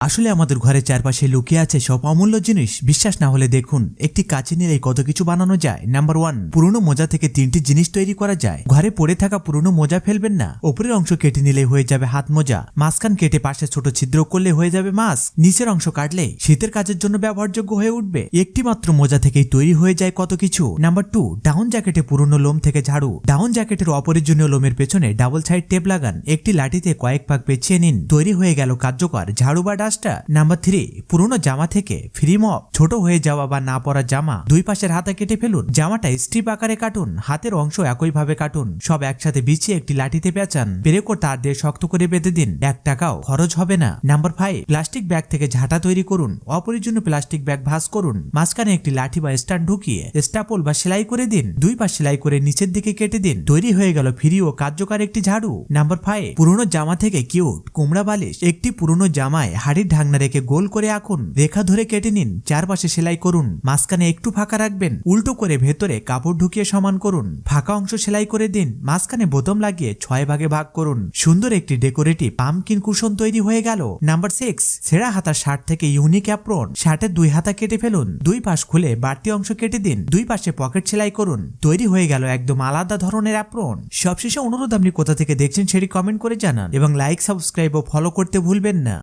আসলে আমাদের ঘরের চারপাশে লুকিয়ে আছে সব অমূল্য জিনিস। বিশ্বাস না হলে দেখুন, একটি কাঁচি নিলে কত কিছু বানানো যায়। নাম্বার 1, পুরনো মোজা থেকে 3টি জিনিস তৈরি করা যায়। ঘরে পড়ে থাকা পুরনো মোজা ফেলবেন না। উপরের অংশ কেটে নিলে হয়ে যাবে হাত মোজা, মাঝখান কেটে পাশে ছোট ছিদ্র করলে হয়ে যাবে মাস্ক, নিচের অংশ কাটলে শীতের কাজের জন্য ব্যবহারযোগ্য হয়ে উঠবে। একটি মাত্র মোজা থেকেই তৈরি হয়ে যায় কত কিছু। নাম্বার 2, ডাউন জ্যাকেটে পুরনো লোম থেকে ঝাড়ু। ডাউন জ্যাকেটের অপরিজনীয় লোমের পেছনে ডাবল সাইড টেপ লাগান, একটি লাঠিতে কয়েক ভাগ পেঁচিয়ে নিন, তৈরি হয়ে গেল কার্যকর ঝাড়ু বা ডাস্টার। নাম্বার 3, পুরনো জামা থেকে ফ্রি মপ। ছোট হয়ে যাওয়া বা না পরা জামা দুই পাশের হাতা কেটে ফেলুন, জামাটা স্ট্রিপ আকারে কাটুন, হাতের অংশ একইভাবে কাটুন, সব একসাথে বিছিয়ে একটি লাঠিতে পেঁচান, পেরেকো তার দিয়ে শক্ত করে বেঁধে দিন, 1 টাকাও খরচ হবে না। নাম্বার 5, প্লাস্টিক ব্যাগ থেকে ঝাঁটা তৈরি করুন। অপরিজনীয় প্লাস্টিক ব্যাগ ভাঁজ করুন, মাঝখানে একটি লাঠি বা স্ট্যান্ড ঢুকিয়ে স্টাপল বা সেলাই করে দিন, দুই পাশ সেলাই করে নিচের দিকে কেটে দিন, তৈরি হয়ে গেল ফ্রি ও কার্যকর একটি ঝাড়ু। নাম্বার 5, পুরনো জামা থেকে কিউট কুমড়া বালিশ। একটি পুরনো জামায় হাড়ির ঢাকনা রেখে গোল করে আঁকুন, রেখা ধরে কেটে নিন, চারপাশে সেলাই করুন, মাঝখানে একটু ফাঁকা রাখবেন, উল্টো করে ভেতরে কাপড় ঢুকিয়ে সমান করুন, ফাঁকা অংশ সেলাই করে দিন, মাঝখানে বোতাম লাগিয়ে 6 ভাগে ভাগ করুন, সুন্দর একটি ডেকোরেটিভ পাম্পকিন কুশন তৈরি হয়ে গেল। নাম্বার 6, ছেঁড়া হাতা শার্ট থেকে ইউনিক অ্যাপ্রন। শার্টের 2 হাতা কেটে ফেলুন, দুই পাশ খুলে বাড়তি অংশ কেটে দিন, দুই পাশে পকেট সেলাই করুন, তৈরি হয়ে গেল একদম আলাদা ধরনের অ্যাপ্রন। সবশেষে অনুরোধ, আপনি কোথা থেকে দেখছেন সেটি কমেন্ট করে জানান এবং লাইক, সাবস্ক্রাইব ও ফলো করতে ভুলবেন না।